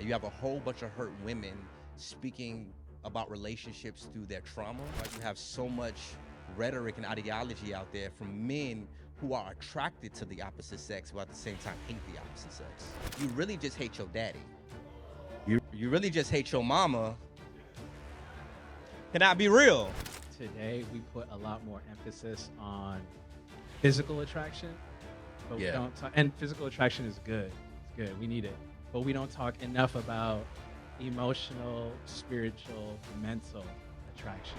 and you have a whole bunch of hurt women speaking about relationships through their trauma. Like, you have so much rhetoric and ideology out there from men who are attracted to the opposite sex, but at the same time hate the opposite sex. You really just hate your daddy. You really just hate your mama. Can I be real? Today, we put a lot more emphasis on physical attraction, but we don't talk. And physical attraction is good. It's good. We need it. But we don't talk enough about emotional, spiritual, mental attraction.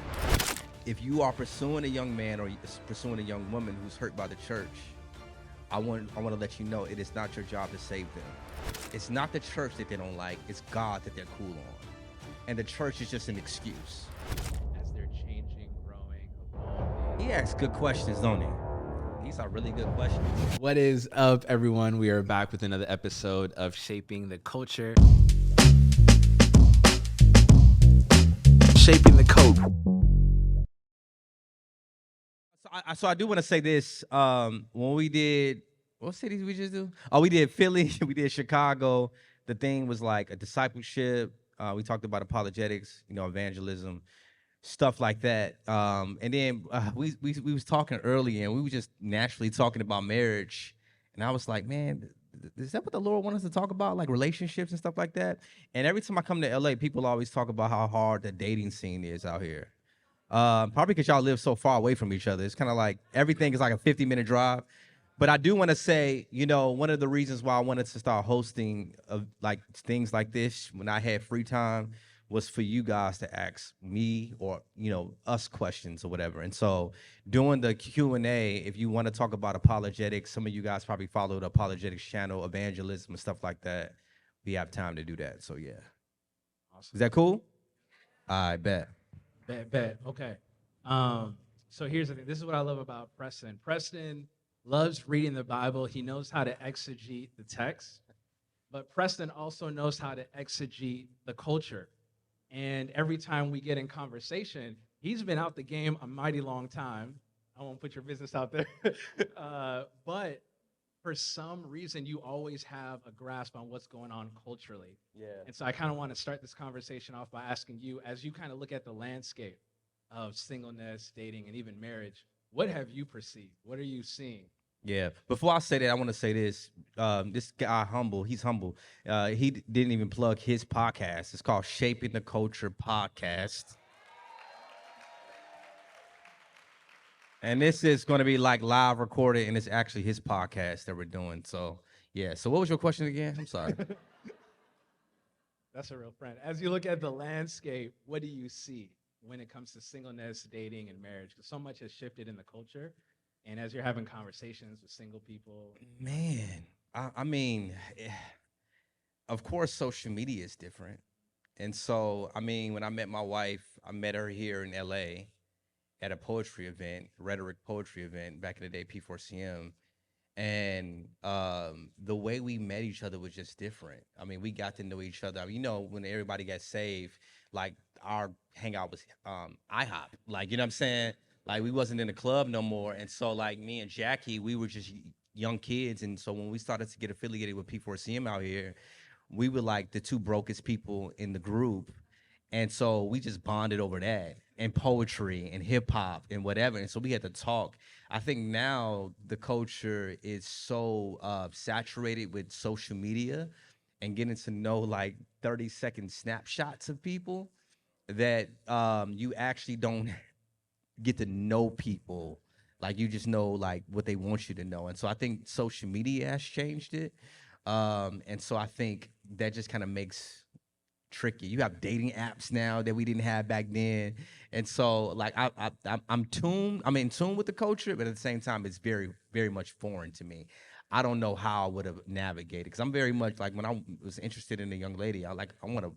If you are pursuing a young man or pursuing a young woman who's hurt by the church, I want to let you know it is not your job to save them. It's not the church that they don't like, it's God that they're cool on. And the church is just an excuse. As they're changing, growing, evolving. He asks good questions, don't he? These are really good questions. What is up, everyone? We are back with another episode of Shaping the Culture. Shaping the Code. So I do want to say this. When we did, what cities we just do? Oh, we did Philly. We did Chicago. The thing was like a discipleship. We talked about apologetics, evangelism, stuff like that. And then we was talking earlier, and we were just naturally talking about marriage. And I was like, man, is that what the Lord wants us to talk about, like relationships and stuff like that? And every time I come to LA, people always talk about how hard the dating scene is out here. Probably because y'all live so far away from each other. It's kind of like everything is like a 50-minute drive. But I do want to say, one of the reasons why I wanted to start hosting like things like this when I had free time was for you guys to ask me or, us questions or whatever. And so doing the Q&A, if you want to talk about apologetics, some of you guys probably follow the apologetics channel, evangelism and stuff like that. We have time to do that. So, yeah. Awesome. Is that cool? I bet. Bet. Okay. So here's the thing. This is what I love about Preston. Preston loves reading the Bible. He knows how to exegete the text, but Preston also knows how to exegete the culture. And every time we get in conversation, he's been out the game a mighty long time. I won't put your business out there. But for some reason, you always have a grasp on what's going on culturally. Yeah. And so I kind of want to start this conversation off by asking you, as you kind of look at the landscape of singleness, dating, and even marriage, what have you perceived? What are you seeing? Yeah. Before I say that, I want to say this. This guy, he's humble. He didn't even plug his podcast. It's called Shaping the Culture Podcast. And this is going to be like live recorded, and it's actually his podcast that we're doing. So, yeah. So what was your question again? I'm sorry. That's a real friend. As you look at the landscape, what do you see when it comes to singleness, dating, and marriage? Because so much has shifted in the culture. And as you're having conversations with single people. Man, I mean, of course, social media is different. And so, I mean, when I met my wife, I met her here in LA at a poetry event, rhetoric poetry event back in the day, P4CM. And the way we met each other was just different. I mean, we got to know each other. When everybody got saved, like our hangout was IHOP. Like, you know what I'm saying? Like, we wasn't in the club no more. And so, like, me and Jackie, we were just young kids. And so when we started to get affiliated with P4CM out here, we were like the two brokest people in the group. And so we just bonded over that and poetry and hip hop and whatever. And so we had to talk. I think now the culture is so saturated with social media and getting to know like 30-second snapshots of people that you actually don't get to know people. Like, you just know like what they want you to know. And so I think social media has changed it. And so I think that just kind of makes tricky. You have dating apps now that we didn't have back then. And so like I'm in tune with the culture, but at the same time it's very, very much foreign to me. I don't know how I would have navigated, because I'm very much like, when I was interested in a young lady, I want to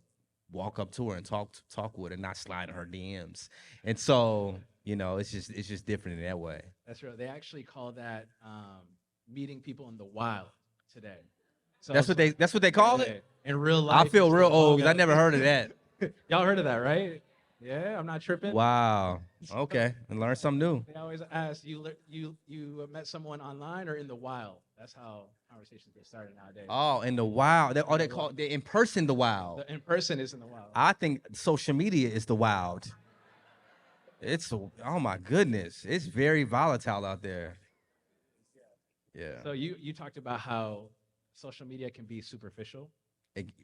walk up to her and talk with her, not slide in her DMs. And so, it's just different in that way. That's right. They actually call that meeting people in the wild today. So That's what they call it? In real life. I feel real old because I never heard of that. Y'all heard of that, right? Yeah, I'm not tripping. Wow. Okay. And learn something new. They always ask, you met someone online or in the wild? That's how conversations get started nowadays. Oh, and the wow. In They the call wild. it the in person the wow. The in person is in the wild. I think social media is the wild. Oh my goodness. It's very volatile out there. Yeah. So you talked about how social media can be superficial,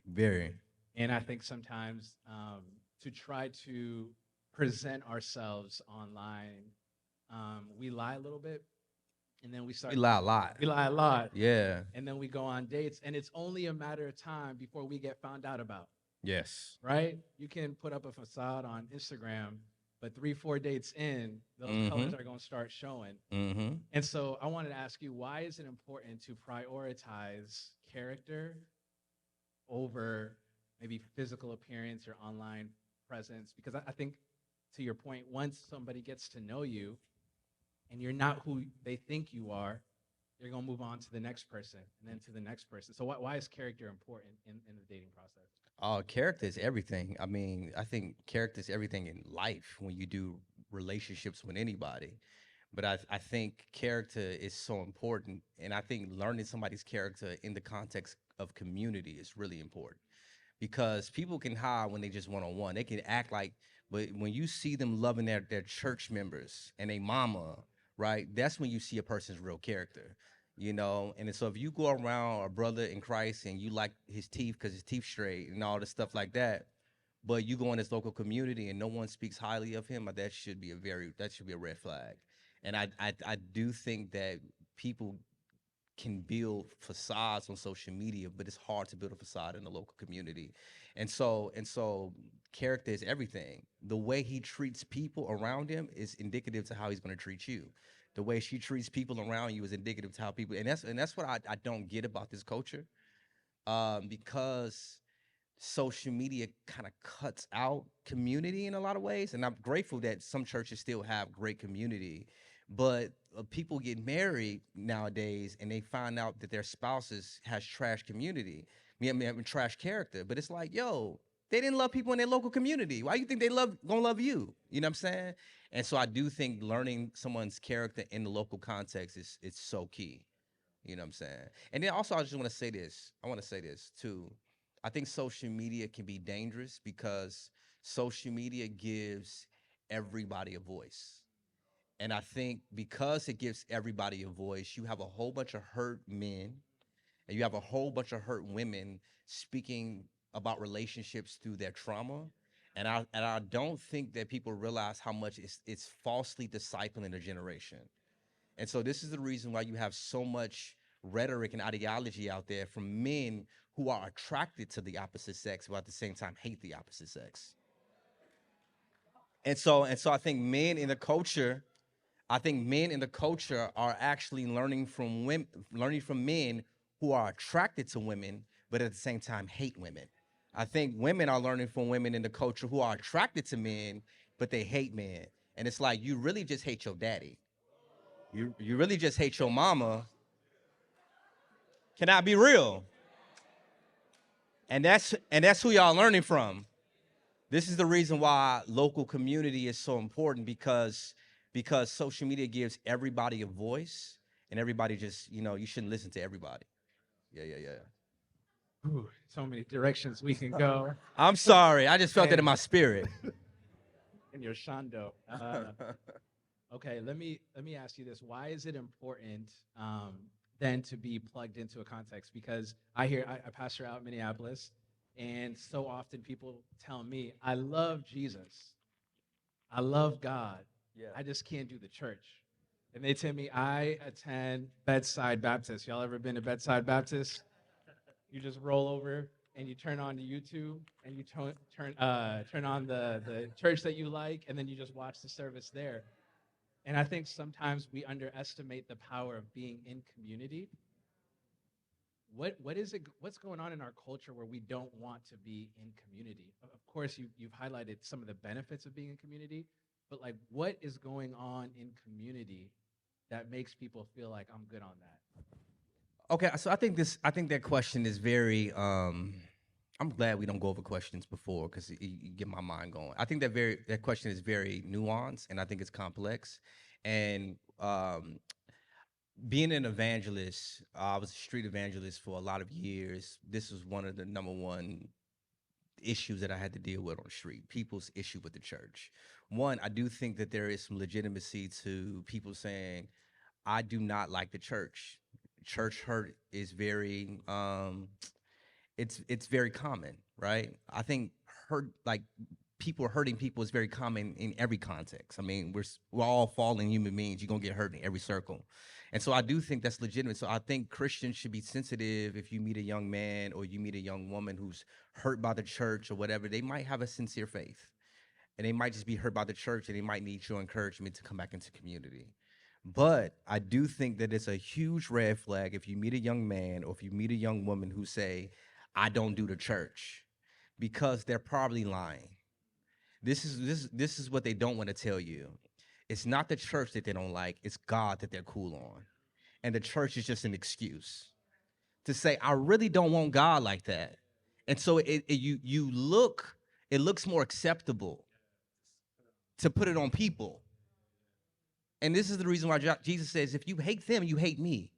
Very. and I think sometimes to try to present ourselves online, we lie a little bit, and then we We start. lie a lot. We lie a lot, Yeah. and then we go on dates, and it's only a matter of time before we get found out about. Yes. Right? You can put up a facade on Instagram, but 3, 4 dates in, those colors Mm-hmm. are going to start showing. Mm-hmm. And so I wanted to ask you, why is it important to prioritize character over maybe physical appearance or online presence? Because I think, to your point, once somebody gets to know you and you're not who they think you are, you're going to move on to the next person and then to the next person. So why is character important in the dating process? Character is everything. I mean, I think character is everything in life when you do relationships with anybody. But I think character is so important. And I think learning somebody's character in the context of community is really important because people can hide when they just one on one. They can act like, but when you see them loving their church members and a mama, right? That's when you see a person's real character, you know. And so if you go around a brother in Christ and you like his teeth because his teeth straight and all the stuff like that, but you go in this local community and no one speaks highly of him, that should be a red flag. And I do think that people can build facades on social media, but it's hard to build a facade in the local community. And so character is everything. The way he treats people around him is indicative to how he's going to treat you. The way she treats people around you is indicative to how people and that's what I don't get about this culture. Because social media kind of cuts out community in a lot of ways, and I'm grateful that some churches still have great community, but people get married nowadays and they find out that their spouses has trash community, having trash character, but it's like, yo, they didn't love people in their local community. Why you think they gonna love you? You know what I'm saying? And so I do think learning someone's character in the local context is it's so key. You know what I'm saying? And then also, I just want to say this. I want to say this too. I think social media can be dangerous because social media gives everybody a voice. And I think because it gives everybody a voice, you have a whole bunch of hurt men and you have a whole bunch of hurt women speaking about relationships through their trauma. And I don't think that people realize how much it's falsely discipling a generation. And so this is the reason why you have so much rhetoric and ideology out there from men who are attracted to the opposite sex, but at the same time hate the opposite sex. And so I think men in the culture are actually learning from women, learning from men who are attracted to women, but at the same time hate women. I think women are learning from women in the culture who are attracted to men, but they hate men. And it's like you really just hate your daddy. You really just hate your mama. Can I be real? And that's who y'all learning from. This is the reason why local community is so important because social media gives everybody a voice and everybody just, you shouldn't listen to everybody. Yeah, yeah, yeah. Ooh, so many directions we can go. I'm sorry. I just felt that in Man, my spirit. in your shando. Okay, let me ask you this: why is it important then to be plugged into a context? Because I pastor out in Minneapolis, and so often people tell me, "I love Jesus, I love God, Yeah. I just can't do the church." And they tell me, "I attend Bedside Baptist. Y'all ever been to Bedside Baptist? You just roll over and you turn on to YouTube and you turn on the church that you like, and then you just watch the service there." And I think sometimes we underestimate the power of being in community. What is it? What's going on in our culture where we don't want to be in community? Of course, you've highlighted some of the benefits of being in community, but like, what is going on in community that makes people feel like I'm good on that? Okay, so I think that question is very I'm glad we don't go over questions before because you get my mind going. I think that question is very nuanced and I think it's complex. And being an evangelist, I was a street evangelist for a lot of years. This was one of the number one issues that I had to deal with on the street. People's issue with the church. One, I do think that there is some legitimacy to people saying, "I do not like the church." Church hurt is very it's very common, right? I think hurt like people hurting people is very common in every context. I mean, we're all fallen human beings. You're gonna get hurt in every circle, and so I do think that's legitimate. So I think Christians should be sensitive if you meet a young man or you meet a young woman who's hurt by the church or whatever. They might have a sincere faith, and they might just be hurt by the church, and they might need your encouragement to come back into community. But I do think that it's a huge red flag if you meet a young man or if you meet a young woman who say, "I don't do the church," because they're probably lying. This is what they don't want to tell you. It's not the church that they don't like, it's God that they're cool on. And the church is just an excuse to say, "I really don't want God like that." And so it looks more acceptable to put it on people. And this is the reason why Jesus says, if you hate them, you hate me.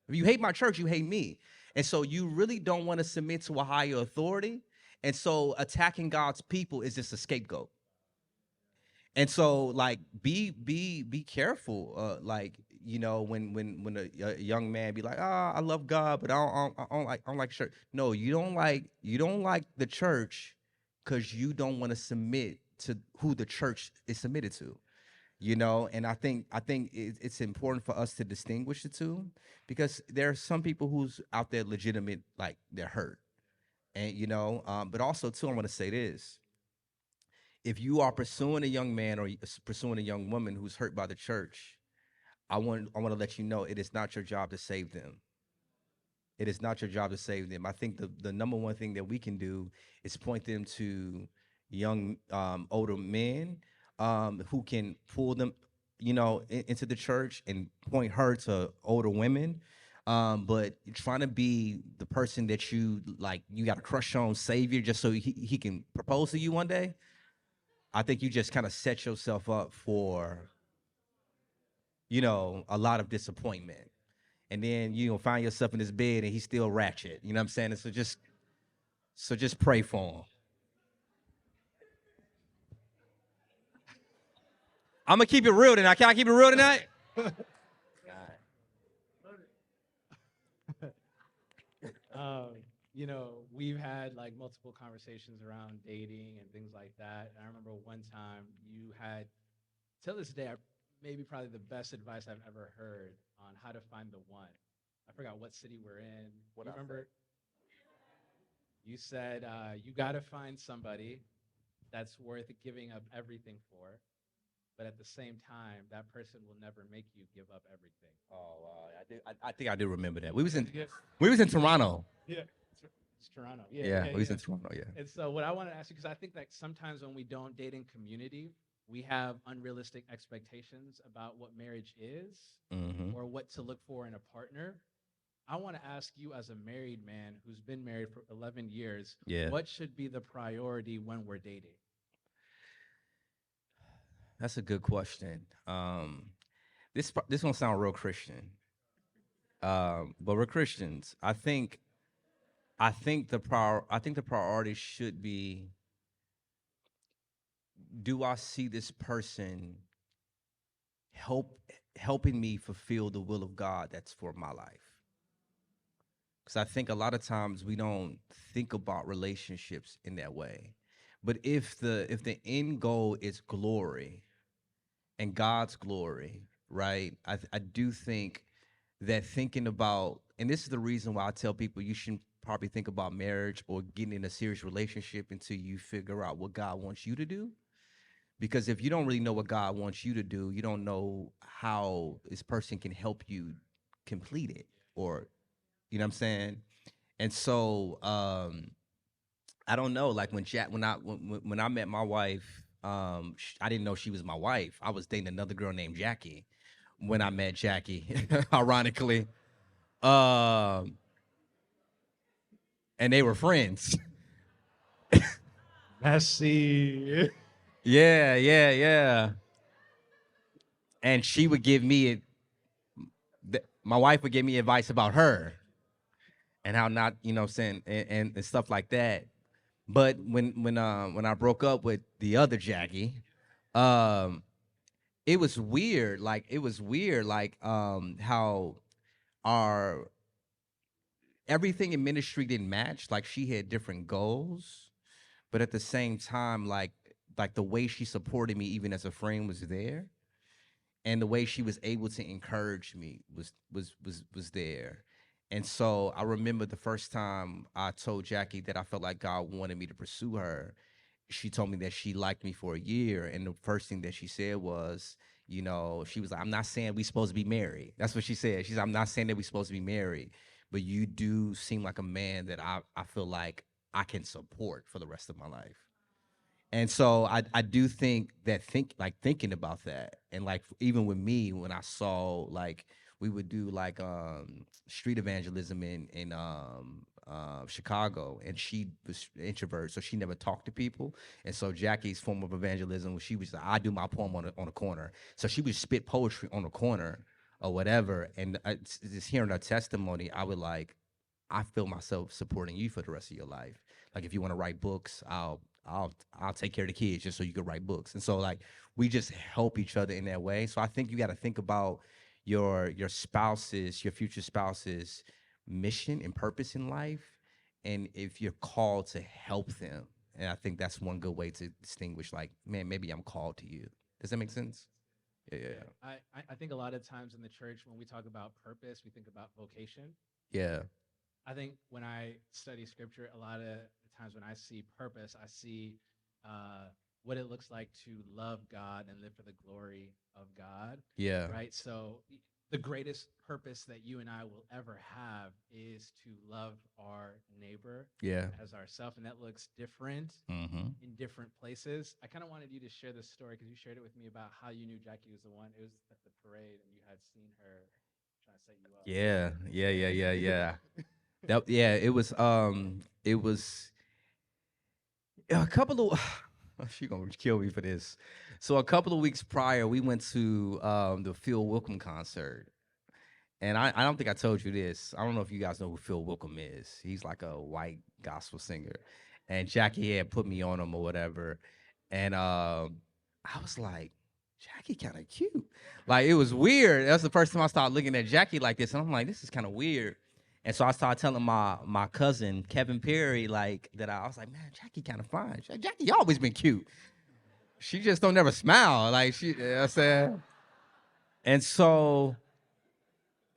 If you hate my church, you hate me. And so you really don't want to submit to a higher authority. And so attacking God's people is just a scapegoat. And so like be careful. Like, you know, when a young man be like, "Ah, I love God, but I don't like church." No, you don't like the church because you don't want to submit to who the church is submitted to. You know, and I think it's important for us to distinguish the two, because there are some people who's out there legitimate, like they're hurt. And you know, but also too, I want to say this: if you are pursuing a young man or pursuing a young woman who's hurt by the church, I want to let you know it is not your job to save them. It is not your job to save them. I think the number one thing that we can do is point them to young, older men, who can pull them, you know, into the church, and point her to older women. But trying to be the person that you like, you got a crush on Savior just so he can propose to you one day. I think you just kind of set yourself up for, you know, a lot of disappointment. And then you gonna find yourself in this bed and he's still ratchet. You know what I'm saying? And so just pray for him. I'm gonna keep it real tonight. Can I keep it real tonight? You know, we've had like multiple conversations around dating and things like that. And I remember one time you had, till this day, maybe probably the best advice I've ever heard on how to find the one. I forgot what city we're in. What You I remember? You said you got to find somebody that's worth giving up everything for, but at the same time, that person will never make you give up everything. Oh, I think I do remember that. We was in Yeah, we was in Toronto. yeah. It's Toronto. Yeah, Yeah, yeah, we was yeah. in Toronto. Yeah. And so, what I want to ask you, because I think that sometimes when we don't date in community, we have unrealistic expectations about what marriage is Mm-hmm. or what to look for in a partner. I want to ask you, as a married man who's been married for 11 years, Yeah. what should be the priority when we're dating? That's a good question. This gonna sound real Christian, but we're Christians. I think the priority should be: do I see this person help helping me fulfill the will of God that's for my life? Because I think a lot of times we don't think about relationships in that way. But if the end goal is glory and God's glory, right? I do think that thinking about, and this is the reason why I tell people you shouldn't probably think about marriage or getting in a serious relationship until you figure out what God wants you to do. Because if you don't really know what God wants you to do, you don't know how this person can help you complete it, or you know what I'm saying? And so I don't know. Like when I met my wife, I didn't know she was my wife. I was dating another girl named Jackie when I met Jackie, ironically. Um, and they were friends. Messy. Yeah. And she would give me my wife would give me advice about her and how not, you know what I'm saying, and stuff like that. But when I broke up with the other Jackie, um, it was weird. Like it was weird, like how our everything in ministry didn't match. Like she had different goals, but at the same time, like the way she supported me, even as a friend, was there, and the way she was able to encourage me was there. And so I remember the first time I told Jackie that I felt like God wanted me to pursue her. She told me that she liked me for a year, and the first thing that she said was, you know, she was like, "I'm not saying we supposed to be married." That's what she said. She's, "I'm not saying that we supposed to be married, but you do seem like a man that I feel like I can support for the rest of my life." And so I do think that thinking about that, and like even with me when I saw, like, we would do like street evangelism in Chicago, and she was introvert, so she never talked to people. And so Jackie's form of evangelism, she was like, I do my poem on a corner, so she would spit poetry on the corner or whatever. And just hearing her testimony, I would like, I feel myself supporting you for the rest of your life. Like if you want to write books, I'll take care of the kids just so you can write books. And so like we just help each other in that way. So I think you got to think about your spouse's, your future spouse's mission and purpose in life, and if you're called to help them. And I think that's one good way to distinguish, like, man, maybe I'm called to you. Does that make sense? Yeah, yeah, Yeah, I think a lot of times in the church when we talk about purpose, we think about vocation. yeah, I think when I study scripture, a lot of the times when I see purpose, I see what it looks like to love God and live for the glory of God, yeah, right? So the greatest purpose that you and I will ever have is to love our neighbor yeah. as ourselves, and that looks different Mm-hmm. in different places. I kind of wanted you to share this story because you shared it with me about how you knew Jackie was the one. It was at the parade, and you had seen her trying to set you up. Yeah, yeah, yeah, yeah, yeah. That, yeah, it was a couple of she gonna kill me for this. So a couple of weeks prior, we went to the Phil Wickham concert. And I don't think I told you this. I don't know if you guys know who Phil Wickham is. He's like a white gospel singer. And Jackie had put me on him or whatever. And I was like, Jackie kind of cute. Like it was weird. That's the first time I started looking at Jackie like this. And I'm like, this is kind of weird. And so I started telling my cousin, Kevin Perry, like that I was like, man, Jackie kind of fine. Jackie always been cute. She just don't never smile. Like she, you know what I'm saying? And so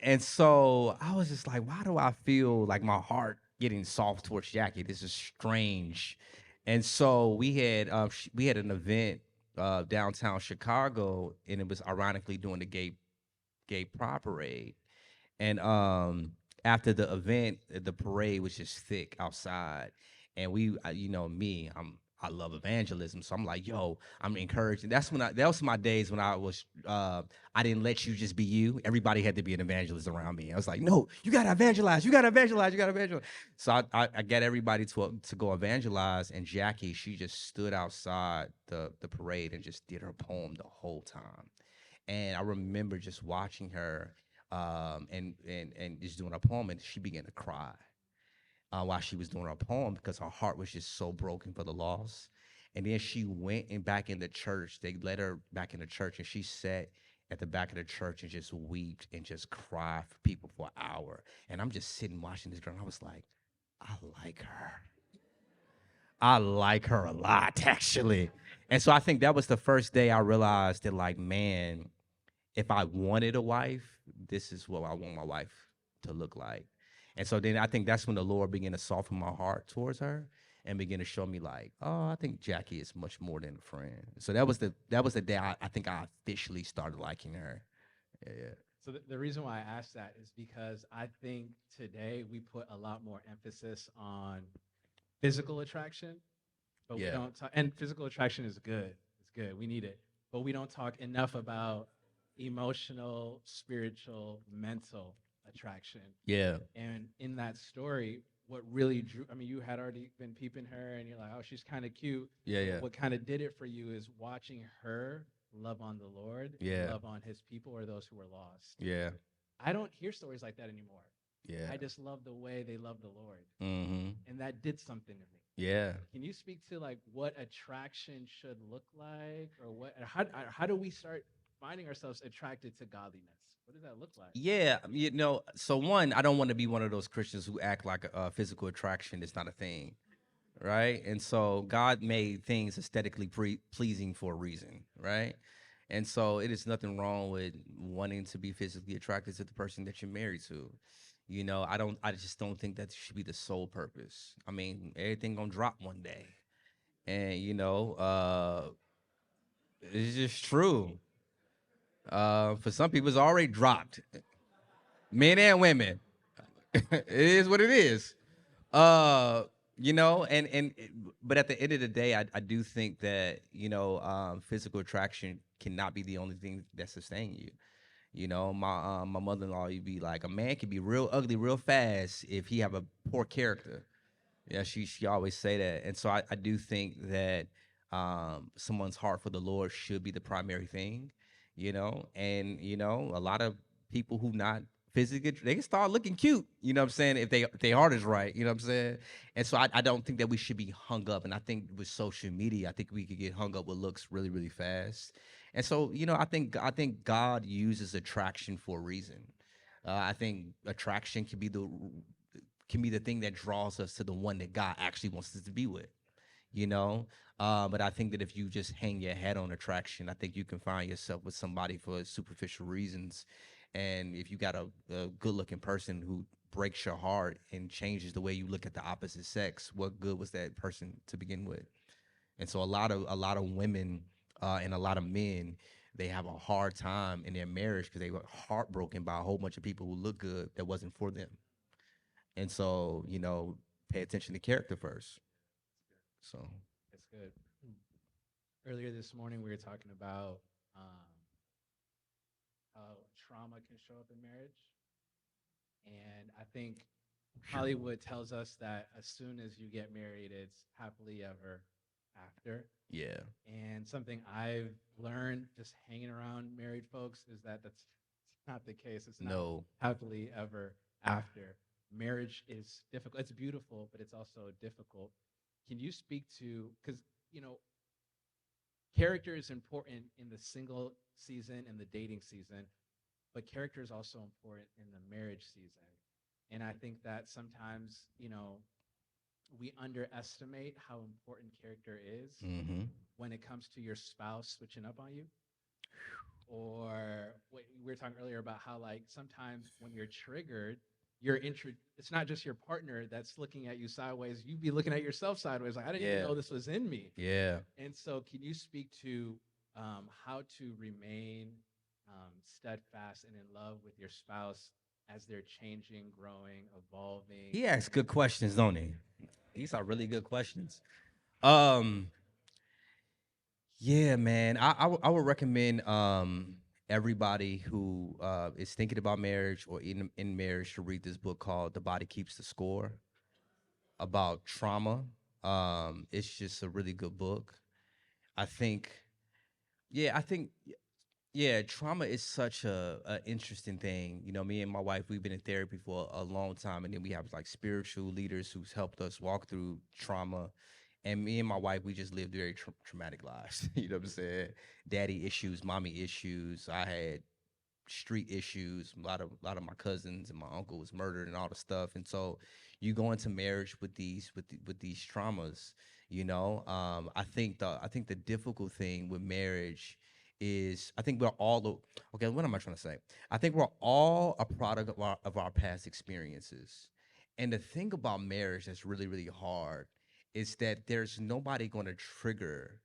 and so I was just like, why do I feel like my heart getting soft towards Jackie? This is strange. And so we had an event downtown Chicago, and it was ironically during the gay pride parade. And after the event, the parade was just thick outside, and you know me, I love evangelism, so I'm like, yo, I'm encouraging. That was my days when I didn't let you just be you. Everybody had to be an evangelist around me. I was like, no, you gotta evangelize, you gotta evangelize, you gotta evangelize. So I got everybody to go evangelize, and Jackie, she just stood outside the parade and just did her poem the whole time. And I remember just watching her and just doing her poem, and she began to cry while she was doing her poem because her heart was just so broken for the loss. And then she went and back in the church. They let her back in the church, and she sat at the back of the church and just wept and just cried for people for an hour. And I'm just sitting watching this girl, and I was like, I like her. I like her a lot, actually. And so I think that was the first day I realized that, like, man, if I wanted a wife, this is what I want my wife to look like. And so then I think that's when the Lord began to soften my heart towards her and begin to show me, like, oh, I think Jackie is much more than a friend. So that was the day I think I officially started liking her. Yeah, yeah. So the reason why I asked that is because I think today we put a lot more emphasis on physical attraction, but we Yeah. don't talk. And physical attraction is good. It's good. We need it, but we don't talk enough about emotional, spiritual, mental attraction. Yeah. And in that story, what really drew, I mean, you had already been peeping her and you're like, oh, she's kind of cute. Yeah, But yeah. what kind of did it for you is watching her love on the Lord and Yeah. love on his people or those who were lost. Yeah. I don't hear stories like that anymore. Yeah. I just love the way they love the Lord, Mm-hmm. and that did something to me. Yeah. Can you speak to like what attraction should look like, or how do we start finding ourselves attracted to godliness? What does that look like? Yeah, so one, I don't want to be one of those Christians who act like physical attraction is not a thing, right? And so God made things aesthetically pleasing for a reason, right? And so it is nothing wrong with wanting to be physically attracted to the person that you're married to. I just don't think that should be the sole purpose. I mean, everything gonna drop one day, and it's just true. For some people, it's already dropped, men and women. It is what it is. Uh, but at the end of the day, I do think that physical attraction cannot be the only thing that sustains you. My mother-in-law, you'd be like, a man can be real ugly real fast if he have a poor character. Yeah, she always say that, and so I do think that someone's heart for the Lord should be the primary thing, and a lot of people who not physically, they can start looking cute, you know what I'm saying, if they heart is right, you know what I'm saying, and so I don't think that we should be hung up, and I think with social media, I think we could get hung up with looks really really fast, and so I think God uses attraction for a reason. I think attraction can be the thing that draws us to the one that God actually wants us to be with, you know. But I think that if you just hang your head on attraction, I think you can find yourself with somebody for superficial reasons. And if you got a good-looking person who breaks your heart and changes the way you look at the opposite sex, what good was that person to begin with? And so a lot of women and a lot of men, they have a hard time in their marriage because they were heartbroken by a whole bunch of people who look good that wasn't for them. And so, pay attention to character first. So, That's good. Earlier this morning, we were talking about um, how trauma can show up in marriage, and I think Hollywood tells us that as soon as you get married, it's happily ever after. yeah, And something I've learned just hanging around married folks is that that's not the case. It's not no, happily ever after. Marriage is difficult. It's beautiful, but it's also difficult. Can you speak to, because, you know, character is important in the single season and the dating season, but character is also important in the marriage season. And I think that sometimes, we underestimate how important character is mm-hmm, when it comes to your spouse switching up on you. Or we were talking earlier about how, like, sometimes when you're triggered, it's not just your partner that's looking at you sideways. You be looking at yourself sideways, like, I didn't even yeah, know this was in me. yeah, And so, can you speak to how to remain steadfast and in love with your spouse as they're changing, growing, evolving? he asks good questions, don't he? These are really good questions. Um, yeah, man, I would recommend everybody who is thinking about marriage or in marriage to read this book called "The Body Keeps the Score" about trauma. It's just a really good book. I think, yeah, I think Yeah, trauma is such a interesting thing. Me and my wife, we've been in therapy for a long time, and then we have like spiritual leaders who's helped us walk through trauma. And me and my wife, we just lived very traumatic lives. You know what I'm saying? Daddy issues, mommy issues. I had street issues. A lot of my cousins and my uncle was murdered and all the stuff. And so you go into marriage with these traumas. I think the difficult thing with marriage is I think we're all okay. What am I trying to say? I think we're all a product of our past experiences. And the thing about marriage that's really really hard is that there's nobody going to trigger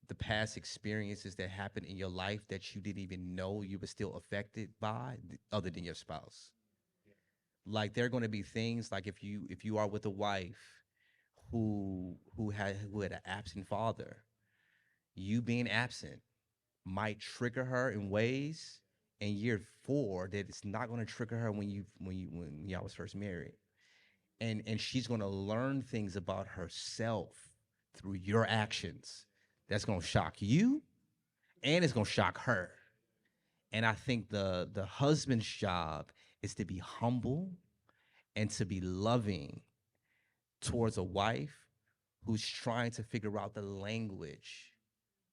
the past experiences that happened in your life that you didn't even know you were still affected by other than your spouse. Like there are going to be things like if you are with a wife who had an absent father, you being absent might trigger her in ways in year 4 that it's not going to trigger her when y'all was first married. And she's going to learn things about herself through your actions that's going to shock you and it's gonna shock her. And I think the husband's job is to be humble and to be loving towards a wife who's trying to figure out the language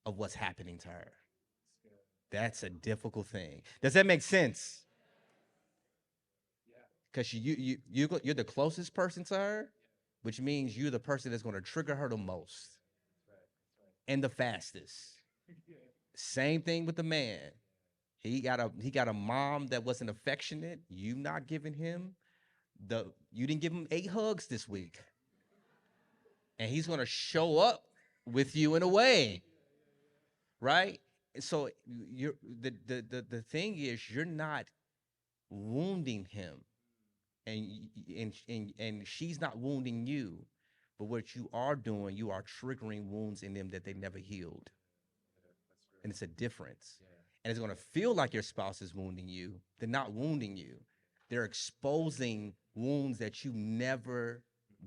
of what's happening to her. That's a difficult thing. Does that make sense? Because you're the closest person to her, which means you're the person that's going to trigger her the most and the fastest. Same thing with the man. He got a mom that wasn't affectionate. You not giving him you didn't give him 8 hugs this week, and he's going to show up with you in a way, right? So you're the thing is you're not wounding him, and she's not wounding you, but what you are doing, you are triggering wounds in them that they never healed, and it's a difference. And it's going to feel like your spouse is wounding you. They're not wounding you. They're exposing wounds that you never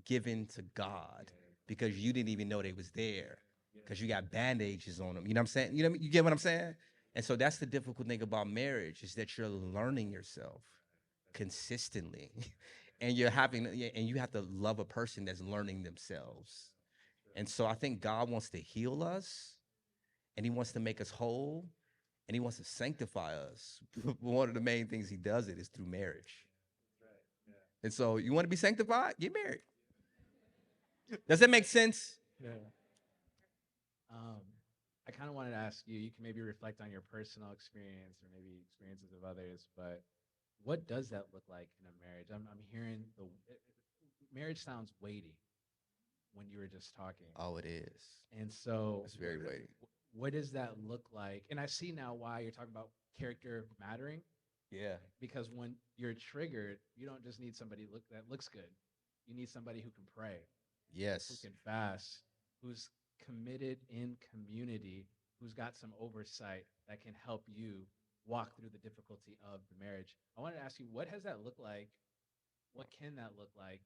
given to God because you didn't even know they was there because you got bandages on them. You know what I'm saying? You get what I'm saying? And so that's the difficult thing about marriage is that you're learning yourself consistently, and you have to love a person that's learning themselves. And so I think God wants to heal us, and He wants to make us whole, and He wants to sanctify us. One of the main things He does it is through marriage. And so you want to be sanctified? Get married. Does that make sense? Yeah. I kind of wanted to ask you, you can maybe reflect on your personal experience or maybe experiences of others, but what does that look like in a marriage? I'm hearing marriage sounds weighty when you were just talking. Oh, it is. And so It's very weighty. what does that look like? And I see now why you're talking about character mattering, Yeah. because when you're triggered, you don't just need somebody that looks good. You need somebody who can pray, who Yes. can fast, who's committed in community, who's got some oversight that can help you walk through the difficulty of the marriage. I wanted to ask you, what has that looked like? What can that look like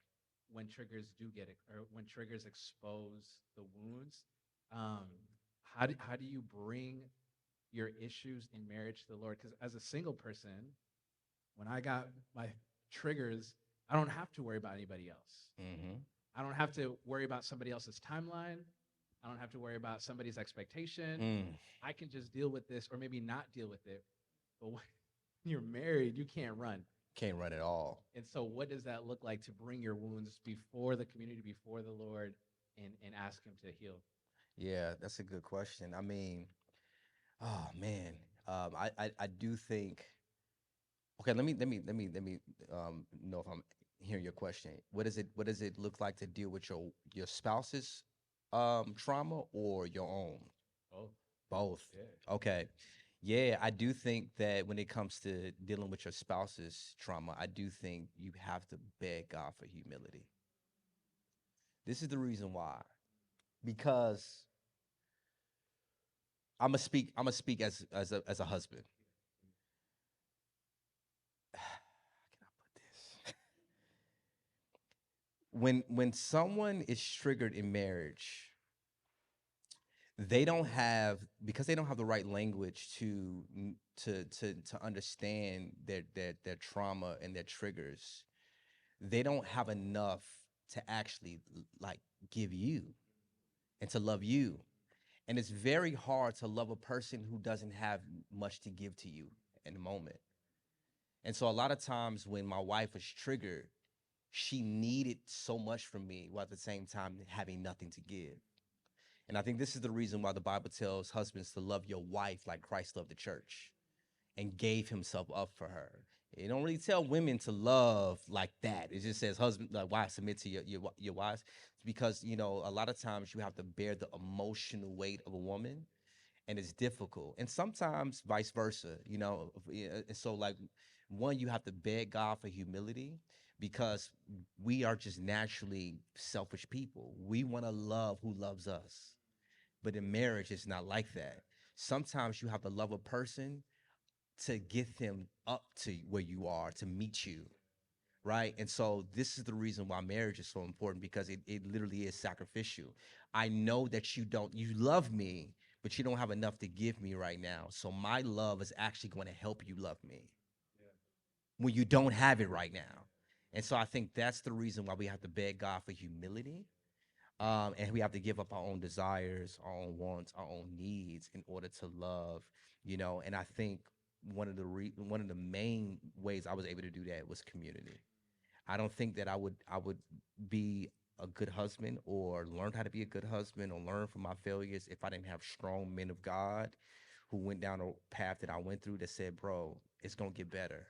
when triggers do get it, or when triggers expose the wounds? Um, how do you bring your issues in marriage to the Lord? Because as a single person, when I got my triggers, I don't have to worry about anybody else. Mm-hmm. I don't have to worry about somebody else's timeline. I don't have to worry about somebody's expectation. Mm. I can just deal with this or maybe not deal with it. But when you're married, you can't run. Can't run at all. And so what does that look like to bring your wounds before the community, before the Lord, and ask Him to heal? Yeah, that's a good question. I mean, oh man, I do think. Okay, let me know if I'm hearing your question. What does it look like to deal with your spouse's trauma or your own? Oh, Both. yeah. Okay. Yeah, I do think that when it comes to dealing with your spouse's trauma, I do think you have to beg God for humility. This is the reason why. Because I'm gonna speak as a husband. How can I put this? When someone is triggered in marriage, they don't have the right language to understand their trauma and their triggers. They don't have enough to actually like give you and to love you. And it's very hard to love a person who doesn't have much to give to you in the moment. And so a lot of times when my wife was triggered, she needed so much from me while at the same time having nothing to give. And I think this is the reason why the Bible tells husbands to love your wife like Christ loved the church and gave himself up for her. It don't really tell women to love like that. It just says husband, like wives, submit to your wives. It's because a lot of times you have to bear the emotional weight of a woman, and it's difficult. And sometimes vice versa. And so like one, you have to beg God for humility because we are just naturally selfish people. We want to love who loves us, but in marriage, it's not like that. Sometimes you have to love a person to get them up to where you are, to meet you, right? And so this is the reason why marriage is so important because it literally is sacrificial. I know that you love me, but you don't have enough to give me right now. So my love is actually going to help you love me. when you don't have it right now. And so I think that's the reason why we have to beg God for humility. And we have to give up our own desires, our own wants, our own needs in order to love, And I think one of the main ways I was able to do that was community. I don't think that I would be a good husband or learn how to be a good husband or learn from my failures if I didn't have strong men of God who went down a path that I went through that said, "Bro, it's gonna get better."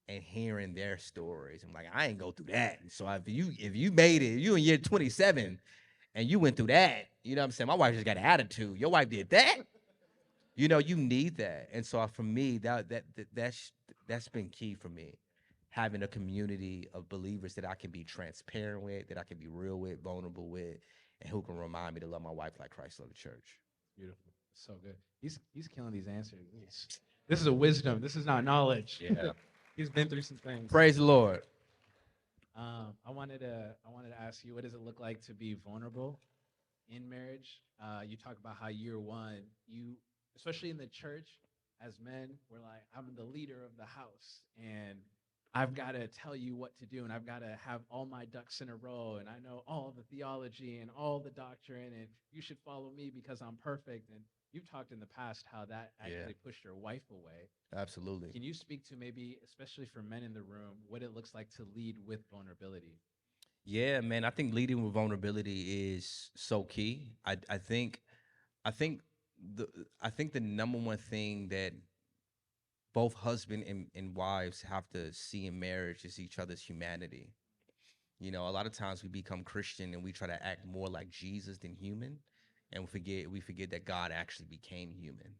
And hearing their stories, I'm like, I ain't go through that. So if you made it, you in year 27 and you went through that, you know what I'm saying? My wife just got an attitude. Your wife did that. You need that. And so for me, that's been key for me. Having a community of believers that I can be transparent with, that I can be real with, vulnerable with, and who can remind me to love my wife like Christ loved the church. Beautiful. So good. He's killing these answers. This is a wisdom. This is not knowledge. Yeah. He's been through some things. Praise the Lord. I wanted to ask you, what does it look like to be vulnerable in marriage? You talk about how year one, especially in the church, as men, we're like, I'm the leader of the house, and I've got to tell you what to do, and I've got to have all my ducks in a row, and I know all the theology and all the doctrine, and you should follow me because I'm perfect. And you've talked in the past how that actually pushed your wife away. Absolutely. Can you speak to maybe, especially for men in the room, what it looks like to lead with vulnerability? Yeah, man. I think leading with vulnerability is so key. I think the I think the number one thing that both husband and wives have to see in marriage is each other's humanity. A lot of times we become Christian and we try to act more like Jesus than human, and we forget that God actually became human,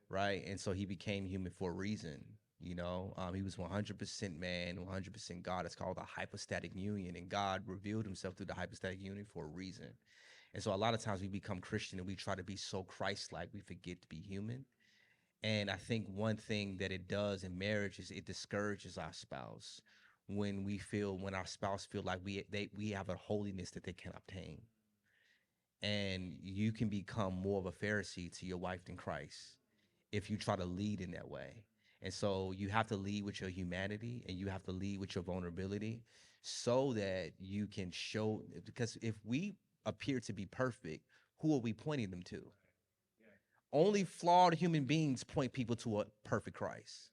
right? And so he became human for a reason. He was 100% man, 100% God. It's called a hypostatic union, and God revealed himself through the hypostatic union for a reason. And so a lot of times we become Christian and we try to be so Christ-like, we forget to be human. And I think one thing that it does in marriage is it discourages our spouse when our spouse feel like we have a holiness that they can obtain. And you can become more of a Pharisee to your wife than Christ if you try to lead in that way. And so you have to lead with your humanity and you have to lead with your vulnerability so that you can show, because if we appear to be perfect, who are we pointing them to? Only flawed human beings point people to a perfect Christ,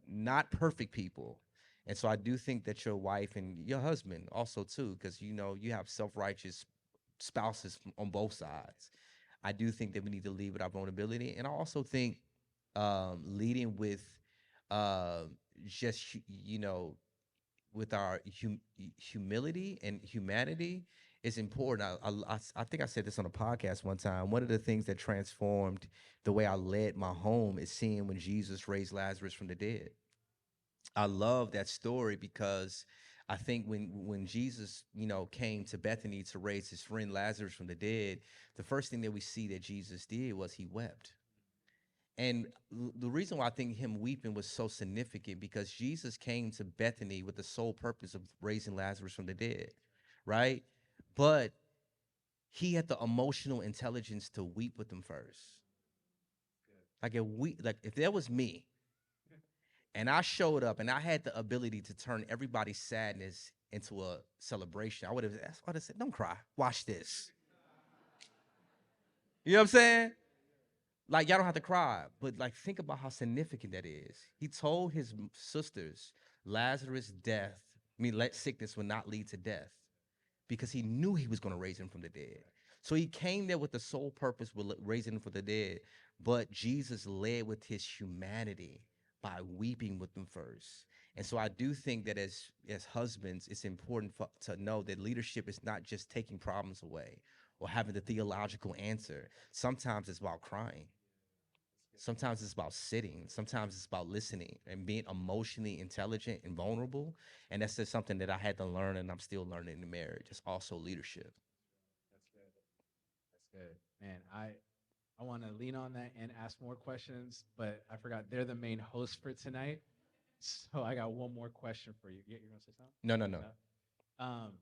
not perfect people. And so I do think that your wife and your husband also too, because you have self-righteous spouses on both sides. I do think that we need to lead with our vulnerability, and I also think leading with uh, just with our humility and humanity is important. I think I said this on a podcast one time. One of the things that transformed the way I led my home is seeing when Jesus raised Lazarus from the dead. I love that story because I think when Jesus, came to Bethany to raise his friend Lazarus from the dead, the first thing that we see that Jesus did was he wept. And the reason why I think him weeping was so significant because Jesus came to Bethany with the sole purpose of raising Lazarus from the dead, right? But he had the emotional intelligence to weep with them first. Like if that was me and I showed up and I had the ability to turn everybody's sadness into a celebration, I would have said, "Don't cry. Watch this." You know what I'm saying? Like y'all don't have to cry, but like think about how significant that is. He told his sisters Lazarus' death, let sickness would not lead to death because he knew he was going to raise him from the dead. So he came there with the sole purpose of raising him from the dead, but Jesus led with his humanity by weeping with them first. And so I do think that as husbands, it's important to know that leadership is not just taking problems away or having the theological answer. Sometimes it's about crying. Sometimes it's about sitting. Sometimes it's about listening and being emotionally intelligent and vulnerable. And that's just something that I had to learn and I'm still learning in marriage. It's also leadership. That's good. That's good. Man, I want to lean on that and ask more questions, but I forgot they're the main host for tonight. So I got one more question for you. You're going to say something? No, no, no. Um,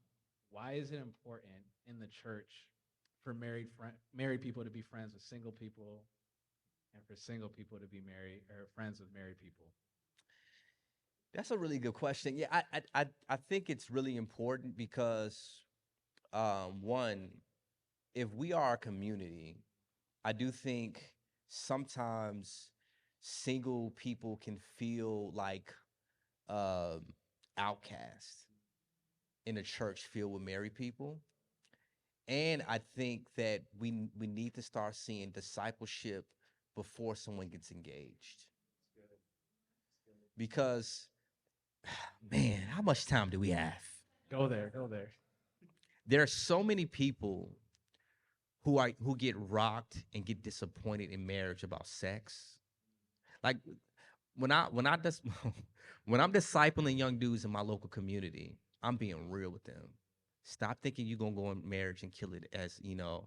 why is it important in the church for married people to be friends with single people and for single people to be married or friends with married people? That's a really good question. Yeah, I think it's really important because one, if we are a community, I do think sometimes single people can feel like um outcast in a church filled with married people. And I think that we need to start seeing discipleship before someone gets engaged. Because man, how much time do we have? Go there, go there. There are so many people who get rocked and get disappointed in marriage about sex. Like when I when I'm discipling young dudes in my local community, I'm being real with them. Stop thinking you're gonna go in marriage and kill it as you not.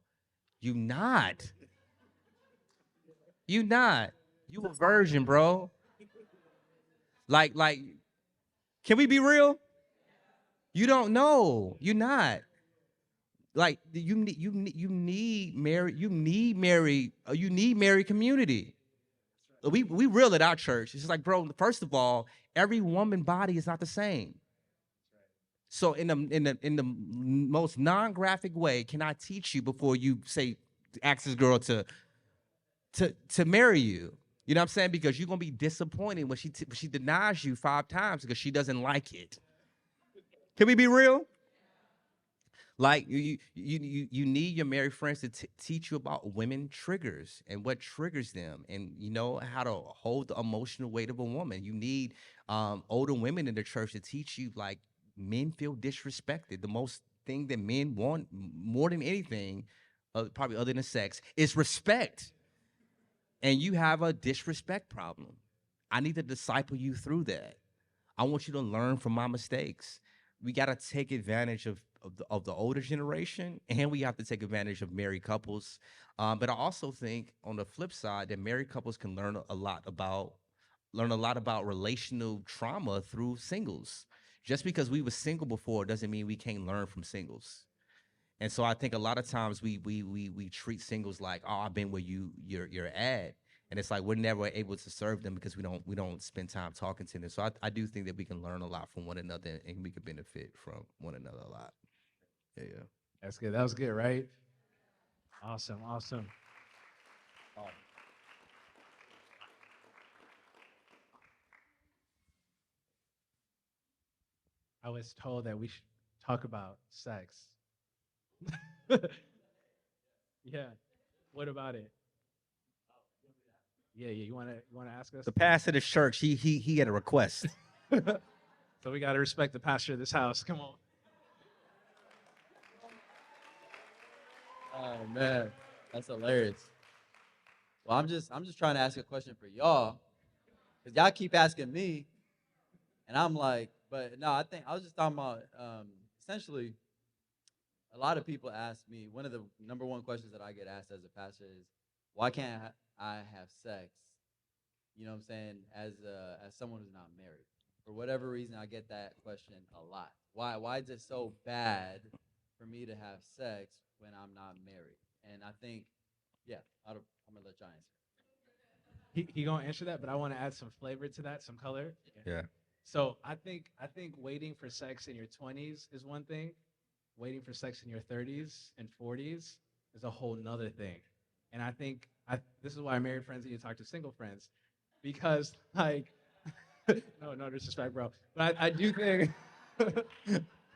You not. You a virgin, bro. Like, can we be real? You don't know. You not. Like you need married community. We real at our church. It's just like, bro, first of all, every woman body is not the same. So in the most non-graphic way, can I teach you before you say ask this girl to marry you? You know what I'm saying? Because you're gonna be disappointed when she denies you 5 times because she doesn't like it. Can we be real? Like you need your married friends to teach you about women triggers and what triggers them, and you know how to hold the emotional weight of a woman. You need older women in the church to teach you like men feel disrespected. The most thing that men want more than anything, probably other than sex, is respect. And you have a disrespect problem. I need to disciple you through that. I want you to learn from my mistakes. We got to take advantage of the older generation, and we have to take advantage of married couples. But I also think on the flip side that married couples can learn a lot about relational trauma through singles. Just because we were single before doesn't mean we can't learn from singles. And so I think a lot of times we treat singles like, oh, I've been where you're at. And it's like we're never able to serve them because we don't spend time talking to them. So I do think that we can learn a lot from one another and we can benefit from one another a lot. Yeah, yeah. That's good. That was good, right? Awesome, awesome. I was told that we should talk about sex. Yeah. What about it? Yeah, yeah. You wanna ask us? The pastor of the church, he had a request. So we gotta respect the pastor of this house. Come on. Oh man, that's hilarious. Well, I'm just trying to ask a question for y'all, cause y'all keep asking me, and I'm like, but no, I think I was just talking about essentially. A lot of people ask me one of the number one questions that I get asked as a pastor is, why can't I have sex? You know what I'm saying? As someone who's not married, for whatever reason, I get that question a lot. Why is it so bad for me to have sex when I'm not married? And I think, yeah, I'm gonna let y'all answer. He gonna answer that, but I want to add some flavor to that, some color. Yeah. Yeah. So I think waiting for sex in your 20s is one thing. Waiting for sex in your 30s and 40s is a whole nother thing. And I think this is why married friends need to talk to single friends, because like, no disrespect, bro, but I do think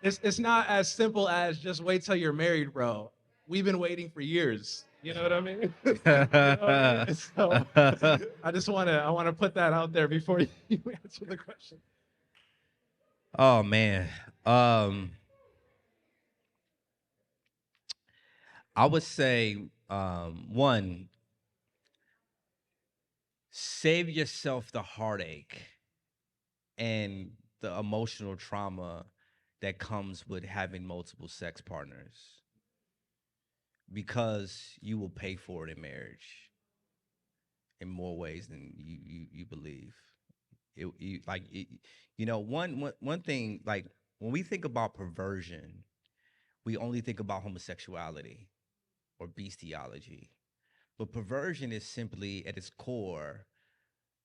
it's not as simple as just wait till you're married, bro. We've been waiting for years. You know what I mean? You know what I mean? So I wanna put that out there before you answer the question. Oh man. Um I would say one, save yourself the heartache and the emotional trauma that comes with having multiple sex partners because you will pay for it in marriage in more ways than you believe. One thing, like when we think about perversion, we only think about homosexuality or bestiality. But perversion is simply at its core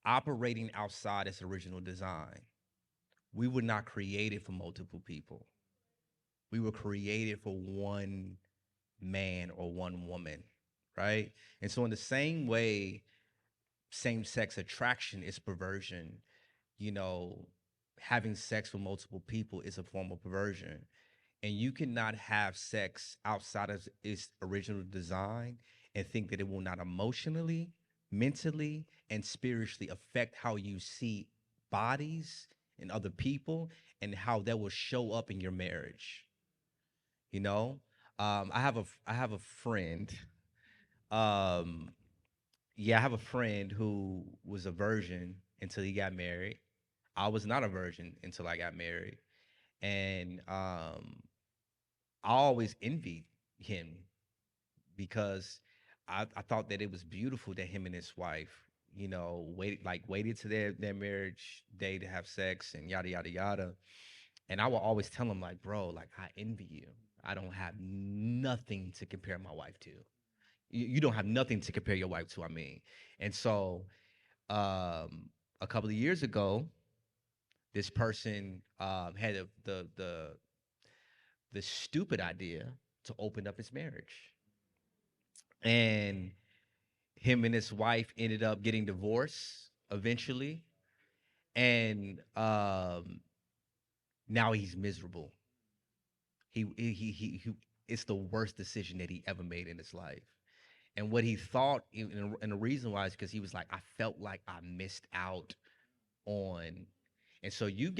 operating outside its original design. we were not created for multiple people. We were created for one man or one woman, right? And so, in the same way, same sex attraction is perversion. You know, having sex with multiple people is a form of perversion. And you cannot have sex outside of its original design and think that it will not emotionally, mentally, and spiritually affect how you see bodies and other people and how that will show up in your marriage. You know, I have a friend. Um, yeah, I have a friend who was a virgin until he got married. I was not a virgin until I got married, and I always envied him because I thought that it was beautiful that him and his wife, waited to their marriage day to have sex and yada yada yada. And I will always tell him like, bro, like I envy you. I don't have nothing to compare my wife to. You don't have nothing to compare your wife to. I mean, and so a couple of years ago, this person had the stupid idea to open up his marriage, and him and his wife ended up getting divorced eventually, and now he's miserable. He it's the worst decision that he ever made in his life. And what he thought, and the reason why is because he was like, I felt like I missed out on. And so you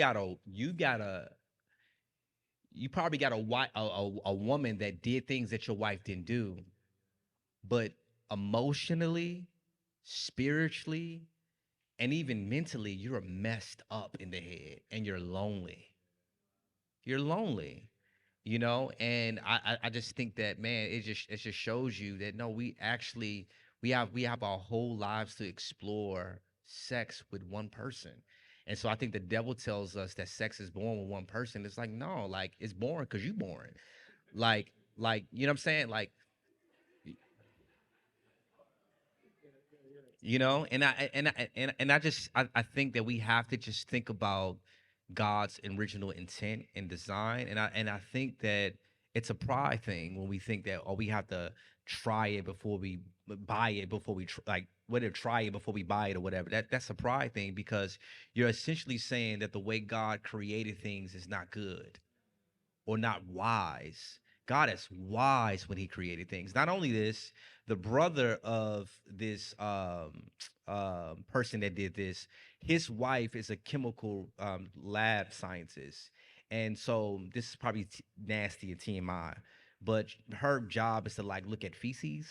probably got a woman that did things that your wife didn't do, but emotionally, spiritually, and even mentally, you're messed up in the head and you're lonely. You're lonely, and I just think that, man, it just shows you that no, we have our whole lives to explore sex with one person. And so I think the devil tells us that sex is born with one person. It's like, no, like it's born because you born. Like you know what I'm saying? Like, and I think that we have to just think about God's original intent and design, and I think that it's a pride thing when we think that, oh, we have to try it before we buy it, before we like whether try it before we buy it or whatever. That's a pride thing, because you're essentially saying that the way God created things is not good or not wise. God is wise when he created things. Not only this, the brother of this person that did this, his wife is a chemical lab scientist. And so this is probably nasty and TMI, but her job is to like look at feces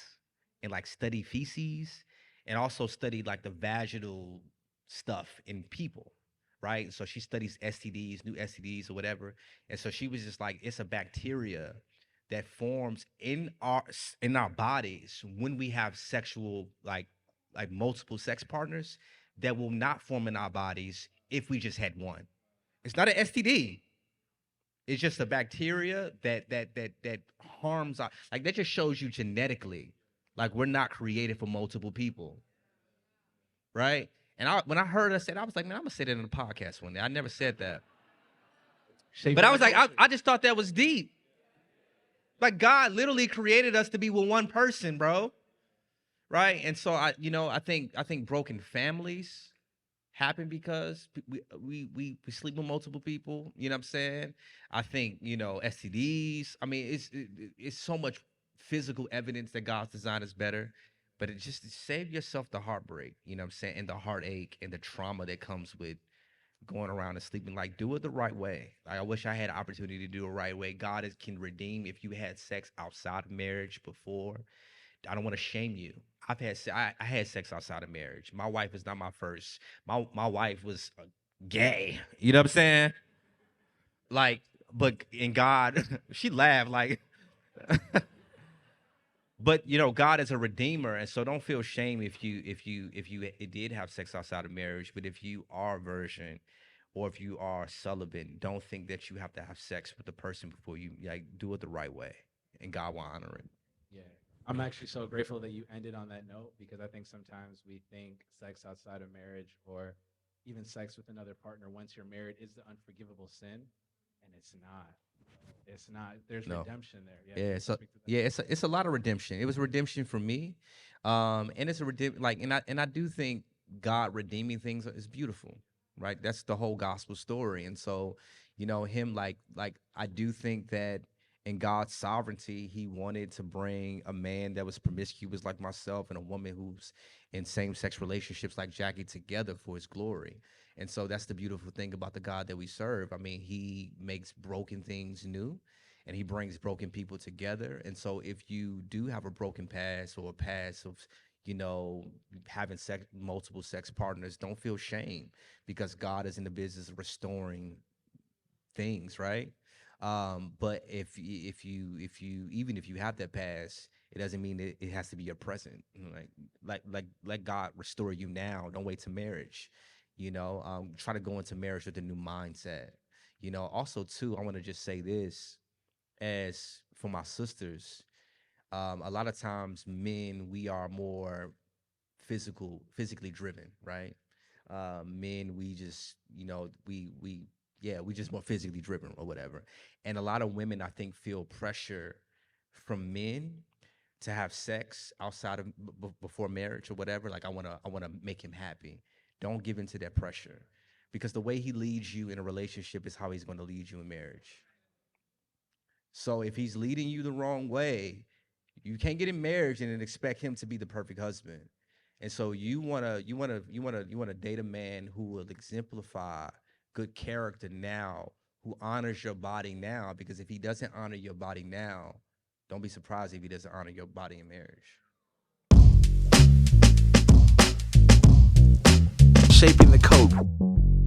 and like study feces and also study like the vaginal stuff in people, right? So she studies STDs, new STDs or whatever. And so she was just like, it's a bacteria that forms in our bodies when we have sexual like multiple sex partners that will not form in our bodies if we just had one. It's not an STD. It's just a bacteria that harms our, like that just shows you genetically like we're not created for multiple people, right? And when I heard her say that, I was like, man, I'm gonna say that in the podcast one day. I never said that. But Shaping I our was like, I, culture. I just thought that was deep. Like God literally created us to be with one person, bro. Right? And so I think broken families happen because we sleep with multiple people. You know what I'm saying? I think STDs. I mean, it's so much physical evidence that God's design is better. But it just save yourself the heartbreak. You know what I'm saying? And the heartache and the trauma that comes with going around and sleeping. Like, do it the right way. Like, I wish I had an opportunity to do it the right way. Can redeem if you had sex outside of marriage before. I don't want to shame you. I had sex outside of marriage. My wife is not my first. My wife was gay. You know what I'm saying? Like, but in God, she laughed like. But God is a redeemer, and so don't feel shame if you did have sex outside of marriage. But if you are a virgin, or if you are celibate, don't think that you have to have sex with the person before you like do it the right way, and God will honor it. Yeah. I'm actually so grateful that you ended on that note, because I think sometimes we think sex outside of marriage or even sex with another partner once you're married is the unforgivable sin, and it's not. It's not. There's No. redemption there. Yeah. Yeah, you so speak to that. yeah, it's a lot of redemption. It was redemption for me, and it's a like, and I do think God redeeming things is beautiful, right? That's the whole gospel story, and so, him like I do think that in God's sovereignty, He wanted to bring a man that was promiscuous like myself and a woman who's in same sex relationships like Jackie together for His glory. And so that's the beautiful thing about the God that we serve. I mean, He makes broken things new and He brings broken people together. And so if you do have a broken past or a past of, you know, having multiple sex partners, don't feel shame because God is in the business of restoring things, right? But if you even if you have that past, it doesn't mean that it has to be your present. Like let God restore you now. Don't wait to marriage. Try to go into marriage with a new mindset. Also too, I want to just say this as for my sisters. A lot of times, men, we are more physically driven, right? Men, we just, we just more physically driven or whatever. And a lot of women, I think, feel pressure from men to have sex outside of before marriage or whatever. Like I wanna make him happy. Don't give in to that pressure, because the way he leads you in a relationship is how he's going to lead you in marriage. So if he's leading you the wrong way, you can't get in marriage and then expect him to be the perfect husband. And so you wanna date a man who will exemplify good character now, who honors your body now. Because if he doesn't honor your body now, don't be surprised if he doesn't honor your body in marriage. Shaping the code.